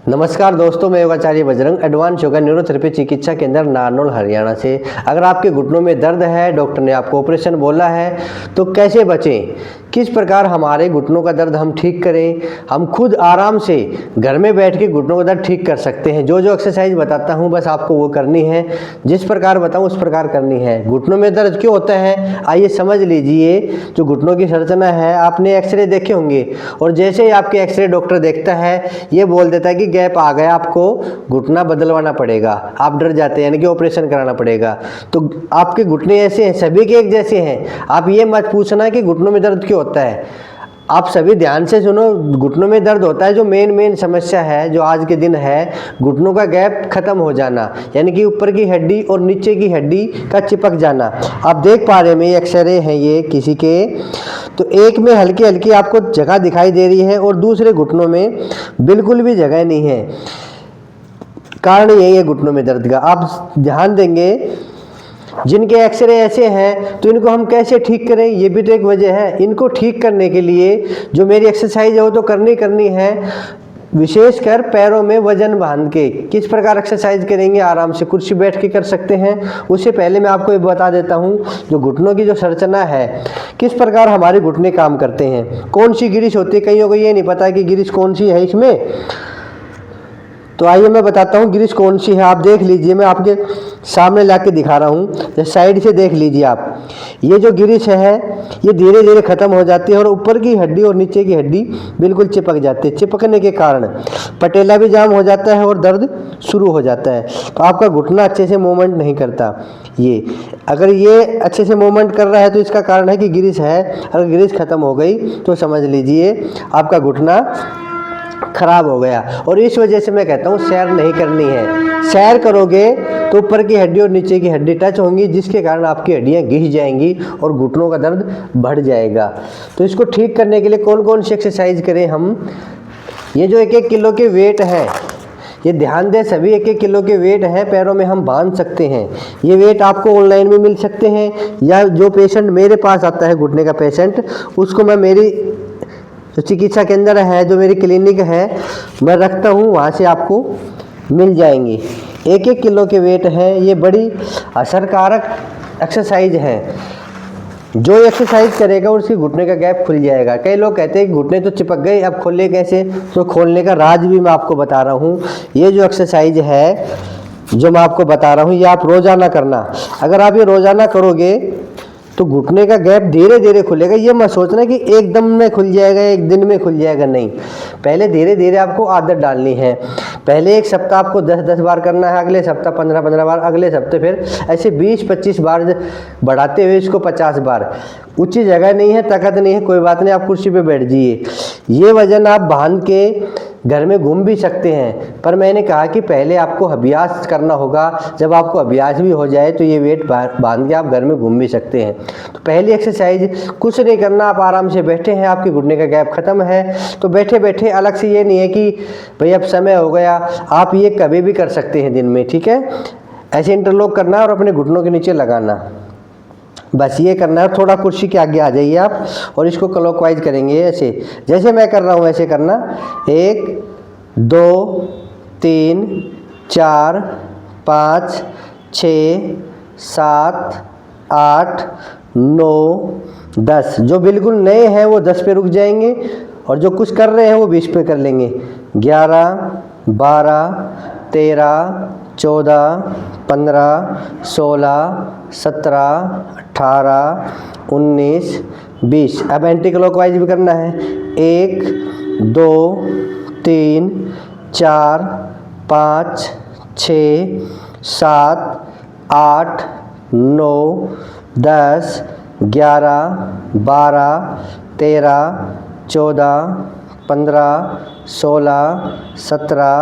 नमस्कार दोस्तों, मैं योगाचार्य बजरंग एडवांस योगा न्यूरोथेरेपी चिकित्सा केंद्र नारनौल हरियाणा से। अगर आपके घुटनों में दर्द है, डॉक्टर ने आपको ऑपरेशन बोला है, तो कैसे बचें, किस प्रकार हमारे घुटनों का दर्द हम ठीक करें, हम खुद आराम से घर में बैठ के घुटनों का दर्द ठीक कर सकते हैं। जो एक्सरसाइज बताता हूँ बस आपको वो करनी है, जिस प्रकार बताऊँ उस प्रकार करनी है। घुटनों में दर्द क्यों होता है आइए समझ लीजिए। जो घुटनों की संरचना है, आपने एक्सरे देखे होंगे और जैसे ही आपके एक्सरे डॉक्टर देखता है ये बोल देता है कि गैप आ गया, आपको घुटना बदलवाना पड़ेगा। आप डर जाते हैं, यानी कि ऑपरेशन कराना पड़ेगा। तो आपके घुटने ऐसे हैं, सभी के एक जैसे हैं। आप ये मत पूछना कि घुटनों में दर्द क्यों होता है। आप सभी ध्यान से सुनो। घुटनों में दर्द होता है, जो मेन समस्या है जो आज के दिन है, घुटनों का गैप खत्म हो जाना, यानी कि ऊपर की हड्डी और नीचे की हड्डी का चिपक जाना। आप देख पा रहे हैं, ये एक्सरे हैं ये किसी के, तो एक में हल्की हल्की आपको जगह दिखाई दे रही है और दूसरे घुटनों में बिल्कुल भी जगह नहीं है। कारण यही है घुटनों में दर्द का। आप ध्यान देंगे, जिनके एक्सरे ऐसे हैं तो इनको हम कैसे ठीक करें, ये भी तो एक वजह है। इनको ठीक करने के लिए जो मेरी एक्सरसाइज है वो तो करनी है, विशेषकर पैरों में वजन बांध के। किस प्रकार एक्सरसाइज करेंगे, आराम से कुर्सी बैठ के कर सकते हैं। उससे पहले मैं आपको ये बता देता हूँ, जो घुटनों की जो संरचना है, किस प्रकार हमारे घुटने काम करते हैं, कौन सी गिरिश होती है। कईयों को ये नहीं पता कि गिरिश कौन सी है इसमें, तो आइए मैं बताता हूँ गिरिश कौन सी है। आप देख लीजिए, मैं आपके सामने ला के दिखा रहा हूँ, साइड से देख लीजिए आप। ये जो गिरिश है ये धीरे धीरे खत्म हो जाती है और ऊपर की हड्डी और नीचे की हड्डी बिल्कुल चिपक जाती है। चिपकने के कारण पटेला भी जाम हो जाता है और दर्द शुरू हो जाता है। तो आपका घुटना अच्छे से मूवमेंट नहीं करता। ये अगर ये अच्छे से मूवमेंट कर रहा है तो इसका कारण है कि गिरिश है। अगर गिरिश खत्म हो गई तो समझ लीजिए आपका घुटना खराब हो गया। और इस वजह से मैं कहता हूँ सैर नहीं करनी है। सैर करोगे तो ऊपर की हड्डी और नीचे की हड्डी टच होंगी, जिसके कारण आपकी हड्डियाँ घिस जाएंगी और घुटनों का दर्द बढ़ जाएगा। तो इसको ठीक करने के लिए कौन कौन सी एक्सरसाइज करें हम। ये जो 1-1 किलो के वेट है, ये ध्यान दें, सभी 1-1 किलो के वेट हैं, पैरों में हम बांध सकते हैं। ये वेट आपको ऑनलाइन में मिल सकते हैं, या जो पेशेंट मेरे पास आता है घुटने का पेशेंट, उसको मैं मेरी जो चिकित्सा केंद्र है, जो मेरी क्लिनिक है मैं रखता हूँ, वहाँ से आपको मिल जाएंगी। 1-1 किलो के वेट हैं। ये बड़ी असरकारक एक्सरसाइज है। जो एक्सरसाइज करेगा उसके घुटने का गैप खुल जाएगा। कई लोग कहते हैं कि घुटने तो चिपक गए, अब खोले कैसे। तो खोलने का राज भी मैं आपको बता रहा हूँ। ये जो एक्सरसाइज है जो मैं आपको बता रहा हूँ, ये आप रोज़ाना करना। अगर आप ये रोज़ाना करोगे तो घुटने का गैप धीरे धीरे खुलेगा। ये मत सोचना कि एकदम में खुल जाएगा, एक दिन में खुल जाएगा, नहीं। पहले धीरे धीरे आपको आदत डालनी है। पहले एक सप्ताह आपको 10-10 बार करना है, अगले सप्ताह 15-15 बार, अगले सप्ताह फिर ऐसे 20-25 बार बढ़ाते हुए इसको 50 बार। ऊंची जगह नहीं है, ताकत नहीं है, कोई बात नहीं, आप कुर्सी पे बैठ जाइए। ये वजन आप बांध के घर में घूम भी सकते हैं, पर मैंने कहा कि पहले आपको अभ्यास करना होगा। जब आपको अभ्यास भी हो जाए तो ये वेट बांध के आप घर में घूम भी सकते हैं। तो पहली एक्सरसाइज कुछ नहीं करना, आप आराम से बैठे हैं, आपके घुटने का गैप खत्म है, तो बैठे बैठे अलग से ये नहीं है कि भाई अब समय हो गया। आप ये कभी भी कर सकते हैं दिन में, ठीक है। ऐसे इंटरलॉक करना और अपने घुटनों के नीचे लगाना, बस ये करना है। थोड़ा कुर्सी के आगे आ जाइए आप और इसको क्लॉकवाइज करेंगे, ऐसे जैसे मैं कर रहा हूँ ऐसे करना। 1 2 3 4 5 6 7 8 9 10। जो बिल्कुल नए हैं वो 10 पे रुक जाएंगे और जो कुछ कर रहे हैं वो 20 पे कर लेंगे। 11 12 13 14 15 16 17 18 19 20। अब एंटी क्लॉकवाइज भी करना है। 1 2 3 4 5 6 7 8 9 10 11 12 13 14 15 16 17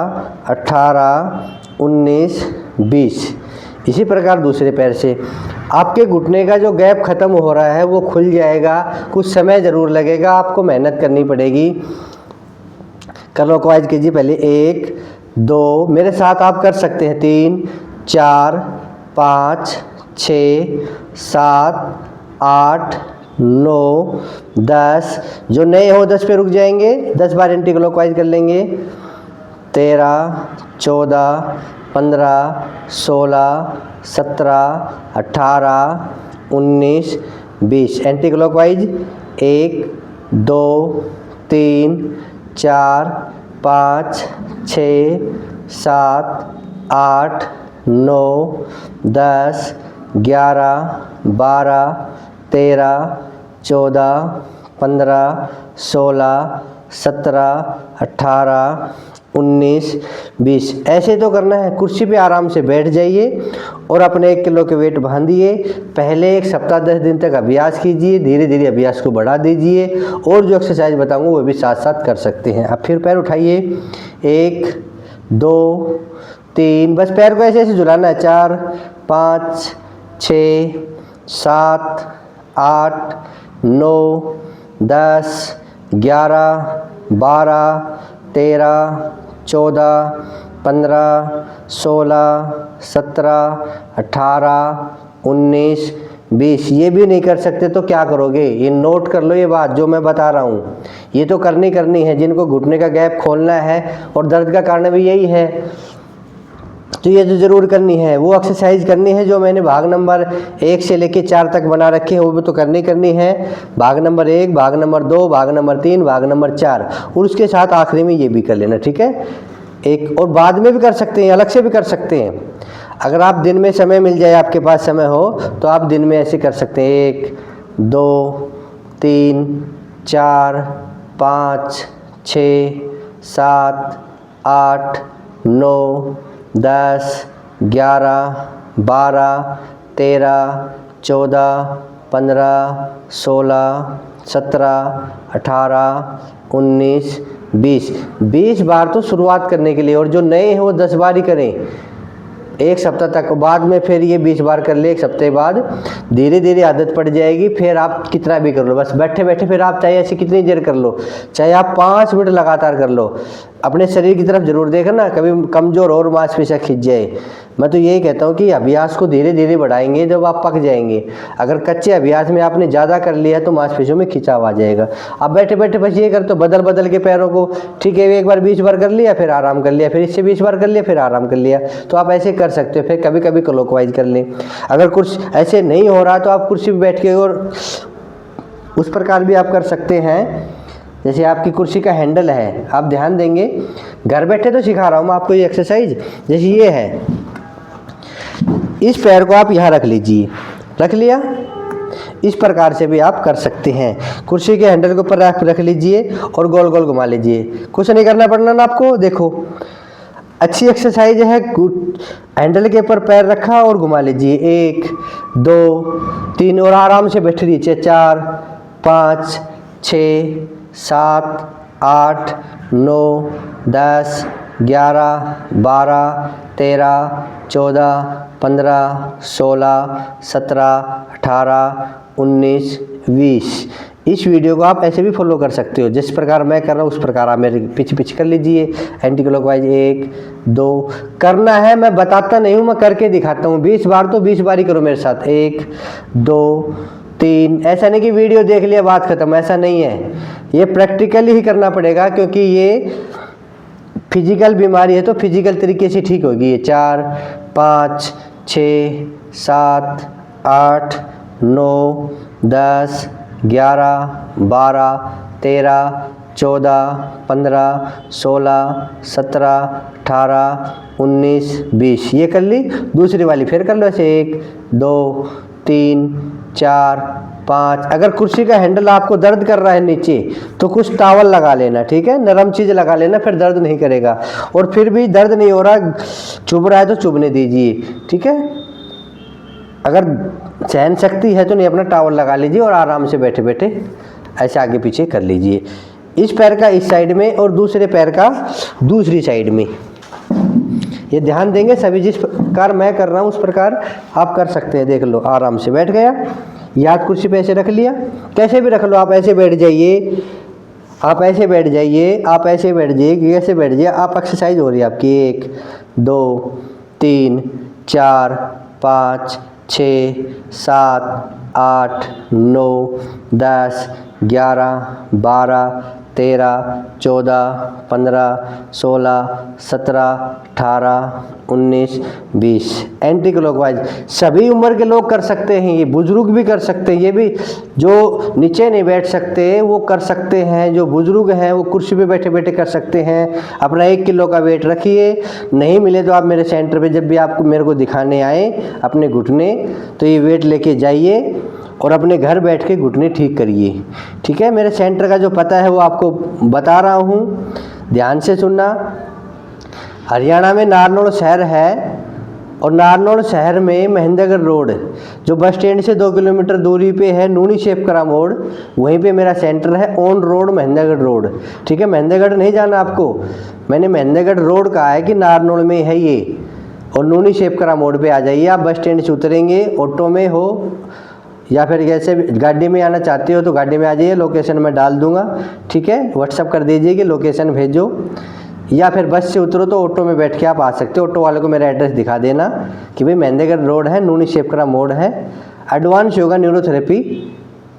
18 19 20। इसी प्रकार दूसरे पैर से आपके घुटने का जो गैप खत्म हो रहा है वो खुल जाएगा। कुछ समय ज़रूर लगेगा, आपको मेहनत करनी पड़ेगी। क्लॉकवाइज कीजिए पहले। 1 2, मेरे साथ आप कर सकते हैं। 3 4 5 6 7 8 9 10। जो नए हो 10 पे रुक जाएंगे, 10 बार एंटी क्लॉकवाइज कर लेंगे। 13, 14, 15, 16, 17, 18, 19, 20। Anti clockwise 1, 2, 3, 4, 5, 6, 7, 8, 9, 10, 11, 12, 13, 14, 15, 16, 17, 18, 19, 20। ऐसे तो करना है। कुर्सी पे आराम से बैठ जाइए और अपने 1 किलो के वेट बांधिए। पहले 1 सप्ताह 10 दिन तक अभ्यास कीजिए, धीरे धीरे अभ्यास को बढ़ा दीजिए और जो एक्सरसाइज बताऊंगा वो भी साथ साथ कर सकते हैं। अब फिर पैर उठाइए, 1, 2, 3, बस पैर को ऐसे ऐसे झुलाना है। 4, 5, 6, 7, 8, 9, 10, 11, 12, 13, 14, 15, 16, 17, 18, 19, 20। ये भी नहीं कर सकते तो क्या करोगे? ये नोट कर लो, ये बात जो मैं बता रहा हूँ ये तो करनी है। जिनको घुटने का गैप खोलना है और दर्द का कारण भी यही है, तो ये तो ज़रूर करनी है। वो एक्सरसाइज करनी है जो मैंने भाग नंबर 1 से लेके 4 तक बना रखे हैं, वो भी तो करनी है। भाग नंबर 1, भाग नंबर 2, भाग नंबर 3, भाग नंबर 4 और उसके साथ आखिरी में ये भी कर लेना, ठीक है। एक और बाद में भी कर सकते हैं, अलग से भी कर सकते हैं। अगर आप दिन में समय मिल जाए, आपके पास समय हो तो आप दिन में ऐसे कर सकते हैं। 1, 2, 3, 4, 5, 6, 7, 8, 9, 10, 11, 12, 13, 14, 15, 16, 17, 18, 19, 20। 20 बार तो शुरुआत करने के लिए, और जो नए हैं वो 10 बार ही करें 1 सप्ताह तक। बाद में फिर ये 20 बार कर ले 1 सप्ताह बाद, धीरे धीरे आदत पड़ जाएगी। फिर आप कितना भी कर लो, बस बैठे बैठे फिर आप चाहे ऐसे कितनी देर कर लो, चाहे आप 5 मिनट लगातार कर लो। अपने शरीर की तरफ जरूर देखना, कभी कमज़ोर और मांसपेशियाँ खिंच जाए। मैं तो यही कहता हूँ कि अभ्यास को धीरे धीरे बढ़ाएंगे जब आप पक जाएंगे। अगर कच्चे अभ्यास में आपने ज़्यादा कर लिया तो मांसपेशियों में खिंचाव आ जाएगा। आप बैठे बैठे बस ये कर, तो बदल बदल के पैरों को, ठीक है, एक बार 20 बार कर लिया, फिर आराम कर लिया, फिर इससे 20 बार कर लिया, फिर आराम कर लिया। तो आप ऐसे कर सकते हो। फिर कभी कभी क्लॉकवाइज कर लें। अगर कुछ ऐसे नहीं हो रहा तो आप कुर्सी पर बैठ के और उस प्रकार भी आप कर सकते हैं। जैसे आपकी कुर्सी का हैंडल है, आप ध्यान देंगे, घर बैठे तो सिखा रहा हूँ मैं आपको ये एक्सरसाइज। जैसे ये है, इस पैर को आप यहाँ रख लीजिए, रख लिया, इस प्रकार से भी आप कर सकते हैं। कुर्सी के हैंडल के ऊपर रख लीजिए और गोल गोल घुमा लीजिए। कुछ नहीं करना पड़ना ना आपको। देखो अच्छी एक्सरसाइज है। हैंडल के ऊपर पैर रखा और घुमा लीजिए, 1, 2, 3 और आराम से बैठ लीजिए। 4, 5, 6, 7, 8, 9, 10, 11, 12, 13, 14, 15, 16, 17, 18, 19, 20। इस वीडियो को आप ऐसे भी फॉलो कर सकते हो, जिस प्रकार मैं कर रहा हूँ उस प्रकार आप मेरे पीछे पीछे कर लीजिए। एंटी क्लॉकवाइज 1, 2 करना है। मैं बताता नहीं हूँ, मैं करके दिखाता हूँ। 20 बार तो 20 बार ही करो मेरे साथ। 1, 2, 3। ऐसा नहीं कि वीडियो देख लिया बात खत्म, ऐसा नहीं है। ये प्रैक्टिकली ही करना पड़ेगा, क्योंकि ये फिजिकल बीमारी है तो फिजिकल तरीके से ठीक होगी। ये 4, 5, 6, 7, 8, 9, 10, 11, 12, 13, 14, 15, 16, 17, 18, 19, 20। ये कर ली। दूसरी वाली फिर कर लो ऐसे। 1, 2, 3, 4, 5। अगर कुर्सी का हैंडल आपको दर्द कर रहा है नीचे, तो कुछ टॉवल लगा लेना, ठीक है, नरम चीज़ लगा लेना, फिर दर्द नहीं करेगा। और फिर भी दर्द नहीं हो रहा, चुभ रहा है तो चुभने दीजिए, ठीक है। अगर सहन शक्ति है तो नहीं, अपना टॉवल लगा लीजिए और आराम से बैठे बैठे ऐसे आगे पीछे कर लीजिए। इस पैर का इस साइड में और दूसरे पैर का दूसरी साइड में। ये ध्यान देंगे सभी, जिस प्रकार मैं कर रहा हूँ उस प्रकार आप कर सकते हैं। देख लो, आराम से बैठ गया, याद कुर्सी पे ऐसे रख लिया, कैसे भी रख लो। आप ऐसे बैठ जाइए, आप ऐसे बैठ जाइए, आप ऐसे बैठ जाइए, ऐसे बैठ जाइए। आप एक्सरसाइज हो रही है आपकी। 1, 2, 3, 4, 5, 6, 7, 8, 9, 10, 11, 12, 13, 14, 15, 16, 17, 18, 19, 20। एंटी क्लॉकवाइज सभी उम्र के लोग कर सकते हैं, ये बुजुर्ग भी कर सकते हैं, ये भी जो नीचे नहीं बैठ सकते वो कर सकते हैं, जो बुजुर्ग हैं वो कुर्सी पे बैठे बैठे कर सकते हैं। अपना 1 किलो का वेट रखिए, नहीं मिले तो आप मेरे सेंटर पे जब भी आपको मेरे को दिखाने आए अपने घुटने, तो ये वेट लेके जाइए और अपने घर बैठ के घुटने ठीक करिए। ठीक है, मेरे सेंटर का जो पता है वो आपको बता रहा हूँ, ध्यान से सुनना। हरियाणा में नारनौल शहर है और नारनौल शहर में महेंद्रगढ़ रोड जो बस स्टैंड से 2 किलोमीटर दूरी पे है, नूनी शेपकरा मोड़, वहीं पे मेरा सेंटर है, ऑन रोड महेंद्रगढ़ रोड। ठीक है, महेंद्रगढ़ नहीं जाना आपको, मैंने महेंद्रगढ़ रोड कहा है कि नारनौल में है ये, और नूनी शेपकरा मोड़ पे आ जाइए। आप बस स्टैंड से उतरेंगे, ऑटो में हो या फिर जैसे गाड़ी में आना चाहते हो तो गाड़ी में आ जाइए, लोकेशन मैं डाल दूंगा। ठीक है, व्हाट्सअप कर दीजिए कि लोकेशन भेजो, या फिर बस से उतरो तो ऑटो में बैठ के आप आ सकते हो। ऑटो वाले को मेरा एड्रेस दिखा देना कि भाई महेंद्रगढ़ रोड है, नूनी शेपकरा मोड़ है, एडवांस योगा न्यूरोथेरेपी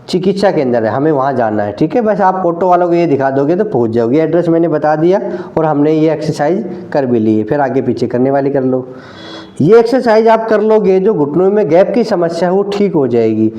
चिकित्सा केंद्र है, हमें वहाँ जाना है। ठीक है, बस आप ऑटो वालों को ये दिखा दोगे तो पहुँच जाओगे। एड्रेस मैंने बता दिया और हमने ये एक्सरसाइज कर भी ली है, फिर आगे पीछे करने वाली कर लो। ये एक्सरसाइज आप कर लोगे, जो घुटनों में गैप की समस्या है वो ठीक हो जाएगी।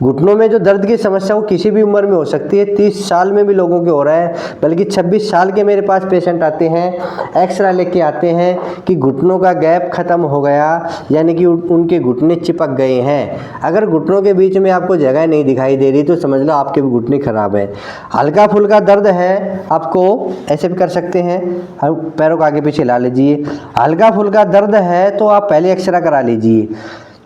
घुटनों में जो दर्द की समस्या वो किसी भी उम्र में हो सकती है, 30 साल में भी लोगों के हो रहा है, बल्कि 26 साल के मेरे पास पेशेंट आते हैं, एक्सरे लेके आते हैं कि घुटनों का गैप खत्म हो गया, यानी कि उनके घुटने चिपक गए हैं। अगर घुटनों के बीच में आपको जगह नहीं दिखाई दे रही तो समझ लो आपके भी घुटने खराब है। हल्का फुल्का दर्द है, आपको ऐसे भी कर सकते हैं, पैरों को आगे पीछे ला लीजिए। हल्का फुल्का दर्द है तो आप पहले एक्सरे करा लीजिए,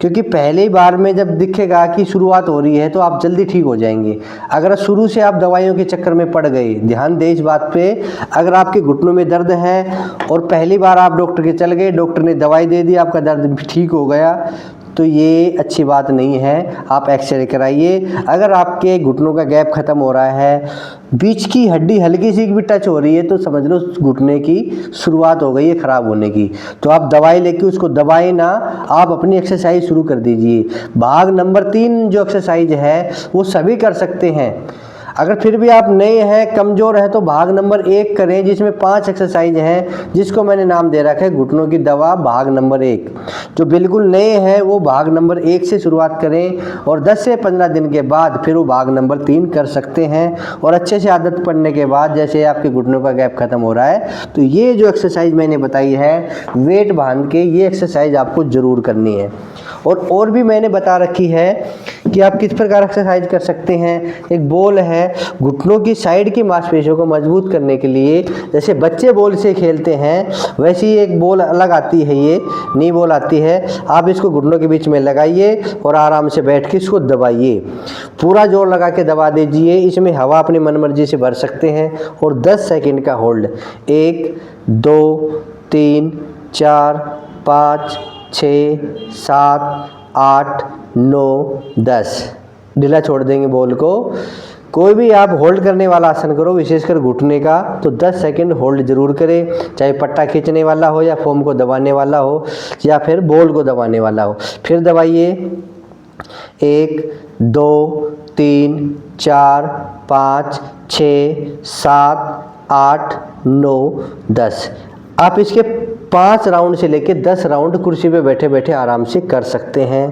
क्योंकि पहली बार में जब दिखेगा कि शुरुआत हो रही है तो आप जल्दी ठीक हो जाएंगे। अगर शुरू से आप दवाइयों के चक्कर में पड़ गए, ध्यान दें इस बात पे, अगर आपके घुटनों में दर्द है और पहली बार आप डॉक्टर के चल गए, डॉक्टर ने दवाई दे दी, आपका दर्द ठीक हो गया, तो ये अच्छी बात नहीं है। आप एक्सरे कराइए। अगर आपके घुटनों का गैप खत्म हो रहा है, बीच की हड्डी हल्की सी भी टच हो रही है, तो समझ लो घुटने की शुरुआत हो गई है खराब होने की। तो आप दवाई लेके उसको दबाए ना, आप अपनी एक्सरसाइज शुरू कर दीजिए। भाग नंबर 3 जो एक्सरसाइज है वो सभी कर सकते हैं। अगर फिर भी आप नए हैं, कमज़ोर हैं, तो भाग नंबर 1 करें, जिसमें 5 एक्सरसाइज हैं, जिसको मैंने नाम दे रखा है घुटनों की दवा भाग नंबर 1। जो बिल्कुल नए हैं वो भाग नंबर 1 से शुरुआत करें और 10 से 15 दिन के बाद फिर वो भाग नंबर 3 कर सकते हैं। और अच्छे से आदत पड़ने के बाद जैसे आपके घुटनों का गैप खत्म हो रहा है, तो ये जो एक्सरसाइज मैंने बताई है वेट बांध के, ये एक्सरसाइज आपको ज़रूर करनी है। और भी मैंने बता रखी है कि आप किस प्रकार एक्सरसाइज कर सकते हैं। एक बॉल है, घुटनों की साइड की मांसपेशियों को मजबूत करने के लिए, जैसे बच्चे बॉल से खेलते हैं वैसी ही एक बॉल अलग आती है, ये नी बॉल आती है। आप इसको घुटनों के बीच में लगाइए और आराम से बैठ के इसको दबाइए, पूरा जोर लगा के दबा दीजिए। इसमें हवा अपनी मनमर्जी से भर सकते हैं और 10 सेकंड का होल्ड। 1, 2, 3, 4, 5, 6, 7, 8, 9, 10। ढीला छोड़ देंगे बॉल को। कोई भी आप होल्ड करने वाला आसन करो, विशेषकर घुटने का, तो 10 सेकंड होल्ड जरूर करें, चाहे पट्टा खींचने वाला हो या फोम को दबाने वाला हो या फिर बॉल को दबाने वाला हो। फिर दबाइए। 1, 2, 3, 4, 5, 6, 7, 8, 9, 10। आप इसके 5 राउंड से लेके 10 राउंड कुर्सी पे बैठे बैठे आराम से कर सकते हैं।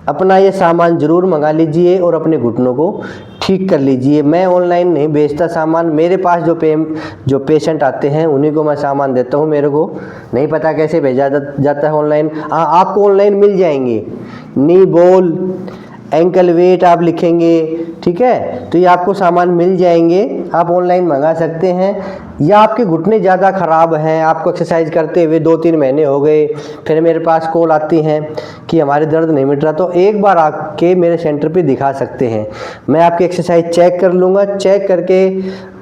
अपना ये सामान ज़रूर मंगा लीजिए और अपने घुटनों को ठीक कर लीजिए। मैं ऑनलाइन नहीं बेचता सामान, मेरे पास जो पेशेंट आते हैं उन्हीं को मैं सामान देता हूँ। मेरे को नहीं पता कैसे भेजा जाता है ऑनलाइन। हाँ, आपको ऑनलाइन मिल जाएंगे। नी बॉल, एंकल वेट आप लिखेंगे, ठीक है, तो ये आपको सामान मिल जाएंगे, आप ऑनलाइन मंगा सकते हैं। या आपके घुटने ज़्यादा ख़राब हैं, आपको एक्सरसाइज करते हुए 2-3 महीने हो गए, फिर मेरे पास कॉल आती हैं कि हमारे दर्द नहीं मिट रहा, तो एक बार आके मेरे सेंटर पे दिखा सकते हैं। मैं आपकी एक्सरसाइज चेक कर लूँगा, चेक करके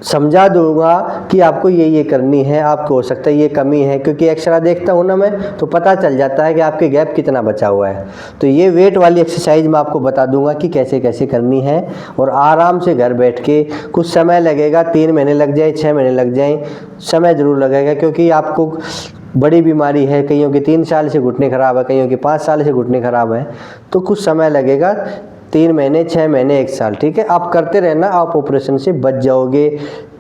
समझा दूँगा कि आपको ये करनी है, आपको हो सकता है ये कमी है, क्योंकि एक्सरा देखता हूँ ना मैं, तो पता चल जाता है कि आपके गैप कितना बचा हुआ है। तो ये वेट वाली एक्सरसाइज मैं आपको बता दूँगा कि कैसे कैसे करनी है, और आराम से घर बैठ के, कुछ समय लगेगा, 3 महीने लग जाए, 6 महीने लग जाए, समय ज़रूर लगेगा, क्योंकि आपको बड़ी बीमारी है, कईयों के 3 साल से घुटने ख़राब है, कईयों के 5 साल से घुटने ख़राब है, तो कुछ समय लगेगा। 3 महीने, 6 महीने, 1 साल, ठीक है। आप करते रहना, आप ऑपरेशन से बच जाओगे।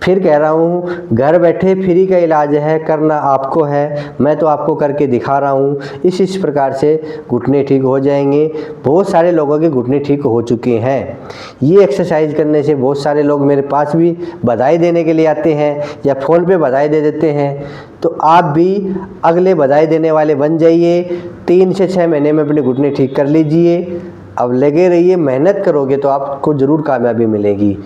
फिर कह रहा हूँ, घर बैठे फ्री का इलाज है, करना आपको है, मैं तो आपको करके दिखा रहा हूँ। इस प्रकार से घुटने ठीक हो जाएंगे। बहुत सारे लोगों के घुटने ठीक हो चुके हैं। ये एक्सरसाइज करने से बहुत सारे लोग मेरे पास भी बधाई देने के लिए आते हैं या फ़ोन पे बधाई दे देते हैं। तो आप भी अगले बधाई देने वाले बन जाइए। 3 से 6 महीने में अपने घुटने ठीक कर लीजिए। अब लगे रहिए, मेहनत करोगे तो आपको ज़रूर कामयाबी मिलेगी।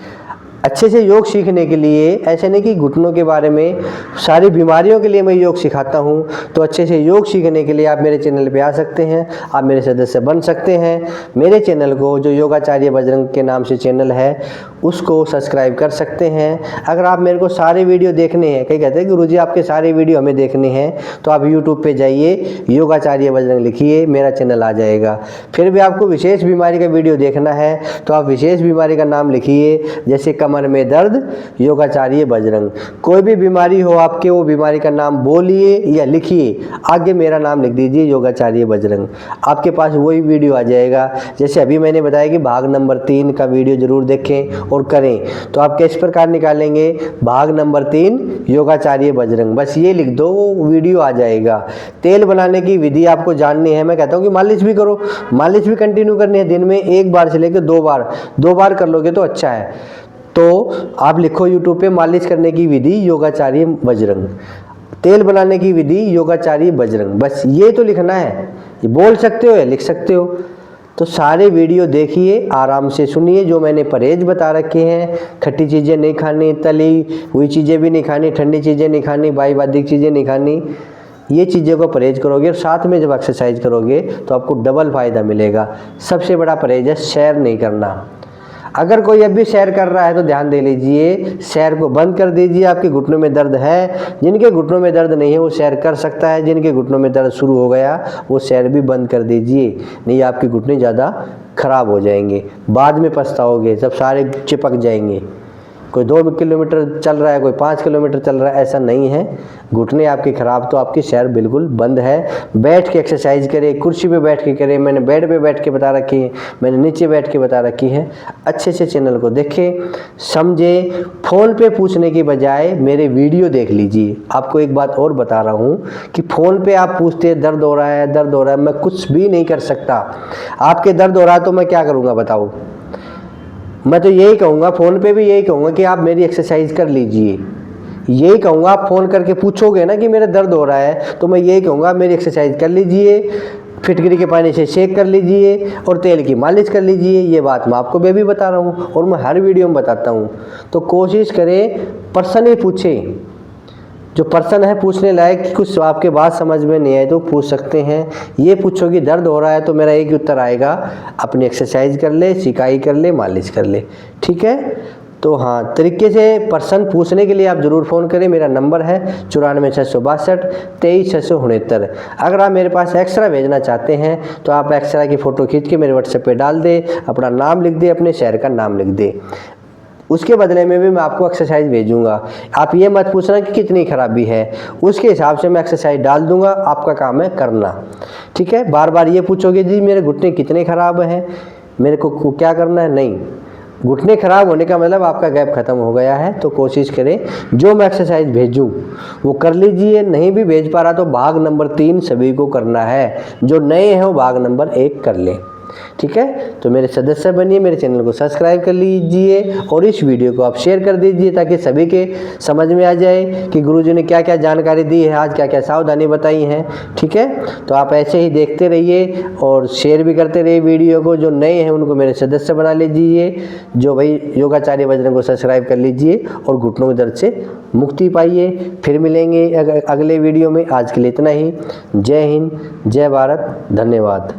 अच्छे से योग सीखने के लिए, ऐसे नहीं कि घुटनों के बारे में, सारी बीमारियों के लिए मैं योग सिखाता हूँ। तो अच्छे से योग सीखने के लिए आप मेरे चैनल पे आ सकते हैं, आप मेरे सदस्य बन सकते हैं। मेरे चैनल को, जो योगाचार्य बजरंग के नाम से चैनल है, उसको सब्सक्राइब कर सकते हैं। अगर आप मेरे को सारे वीडियो देखने हैं, कई कहते हैं कि गुरुजी आपके सारे वीडियो हमें देखने हैं, तो आप यूट्यूब पे जाइए, योगाचार्य बजरंग लिखिए, मेरा चैनल आ जाएगा। फिर भी आपको विशेष बीमारी का वीडियो देखना है तो आप विशेष बीमारी का नाम लिखिए, जैसे कमर में दर्द, योगाचार्य बजरंग। कोई भी बीमारी हो आपके, वो बीमारी का नाम बोलिए या लिखिए, आगे मेरा नाम लिख दीजिए, योगाचार्य बजरंग। आपके पास वही वीडियो आ जाएगा। जैसे अभी मैंने बताया कि भाग नंबर 3 का वीडियो जरूर देखें और करें। तो आप किस प्रकार निकालेंगे, भाग नंबर 3 योगाचार्य बजरंग, बस ये लिख दो, वो वीडियो आ जाएगा। तेल बनाने की विधि आपको जाननी है, मैं कहता हूँ कि मालिश भी करो, मालिश भी कंटिन्यू करनी है। दिन में 1 बार से लेकर 2 बार कर लोगे तो अच्छा है। तो आप लिखो यूट्यूब पे, मालिश करने की विधि योगाचार्य बजरंग, तेल बनाने की विधि योगाचार्य बजरंग, बस ये तो लिखना है। ये बोल सकते हो या लिख सकते हो। तो सारे वीडियो देखिए, आराम से सुनिए। जो मैंने परहेज बता रखे हैं, खट्टी चीज़ें नहीं खानी, तली हुई चीज़ें भी नहीं खानी, ठंडी चीज़ें नहीं खानी, वायुवादिक चीज़ें नहीं खानी, ये चीज़ों को परहेज करोगे और साथ में जब एक्सरसाइज करोगे तो आपको डबल फ़ायदा मिलेगा। सबसे बड़ा परहेज है शेयर नहीं करना। अगर कोई अभी शेयर कर रहा है तो ध्यान दे लीजिए, शेयर को बंद कर दीजिए। आपके घुटनों में दर्द है, जिनके घुटनों में दर्द नहीं है वो शेयर कर सकता है, जिनके घुटनों में दर्द शुरू हो गया वो शेयर भी बंद कर दीजिए, नहीं आपके घुटने ज़्यादा खराब हो जाएंगे, बाद में पछताओगे जब सारे चिपक जाएंगे। कोई 2 किलोमीटर चल रहा है, कोई 5 किलोमीटर चल रहा है, ऐसा नहीं है। घुटने आपके ख़राब तो आपकी शेयर बिल्कुल बंद है। बैठ के एक्सरसाइज करें, कुर्सी पे बैठ के करें, मैंने बेड पे बैठ के बता रखी है, मैंने नीचे बैठ के बता रखी है। अच्छे से चैनल को देखें, समझें। फ़ोन पे पूछने की बजाय मेरे वीडियो देख लीजिए। आपको एक बात और बता रहा हूँ कि फ़ोन पे आप पूछते हैं दर्द हो रहा है, दर्द हो रहा है, मैं कुछ भी नहीं कर सकता। आपके दर्द हो रहा है तो मैं क्या करूँगा बताओ। मैं तो यही कहूँगा, फ़ोन पे भी यही कहूँगा कि आप मेरी एक्सरसाइज कर लीजिए। यही कहूँगा, आप फ़ोन करके पूछोगे ना कि मेरा दर्द हो रहा है, तो मैं यही कहूँगा मेरी एक्सरसाइज कर लीजिए, फिटकरी के पानी से शेक कर लीजिए और तेल की मालिश कर लीजिए। ये बात मैं आपको भी बता रहा हूँ और मैं हर वीडियो में बताता हूँ। तो कोशिश करें, पर्सन ही पूछें। जो पर्सन है पूछने लायक, कि कुछ आपके बात समझ में नहीं आए तो पूछ सकते हैं। ये पूछो कि दर्द हो रहा है तो मेरा एक ही उत्तर आएगा, अपनी एक्सरसाइज कर ले, सिकाई कर ले, मालिश कर ले, ठीक है। तो हाँ, तरीके से पर्सन पूछने के लिए आप ज़रूर फ़ोन करें। मेरा नंबर है 94 662 23 669। अगर आप मेरे पास एक्सरा भेजना चाहते हैं तो आप एक्सरा की फ़ोटो खींच के मेरे व्हाट्सएप पे डाल दें, अपना नाम लिख दें, अपने शहर का नाम लिख दें। उसके बदले में भी मैं आपको एक्सरसाइज भेजूंगा। आप ये मत पूछना कि कितनी खराबी है, उसके हिसाब से मैं एक्सरसाइज डाल दूंगा, आपका काम है करना, ठीक है। बार बार ये पूछोगे जी मेरे घुटने कितने ख़राब हैं, मेरे को क्या करना है, नहीं। घुटने ख़राब होने का मतलब आपका गैप ख़त्म हो गया है। तो कोशिश करें जो मैं एक्सरसाइज भेजूं वो कर लीजिए। नहीं भी भेज पा रहा तो भाग नंबर 3 सभी को करना है। जो नए हैं वो भाग नंबर 1 कर लें, ठीक है। तो मेरे सदस्य बनिए, मेरे चैनल को सब्सक्राइब कर लीजिए और इस वीडियो को आप शेयर कर दीजिए ताकि सभी के समझ में आ जाए कि गुरुजी ने क्या क्या जानकारी दी है, आज क्या क्या सावधानी बताई हैं, ठीक है। तो आप ऐसे ही देखते रहिए और शेयर भी करते रहिए वीडियो को। जो नए हैं उनको मेरे सदस्य बना लीजिए, जो भाई योगाचार्य बजरंग को सब्सक्राइब कर लीजिए और घुटनों के दर्द से मुक्ति पाइए। फिर मिलेंगे अगले वीडियो में। आज के लिए इतना ही। जय हिंद, जय भारत, धन्यवाद।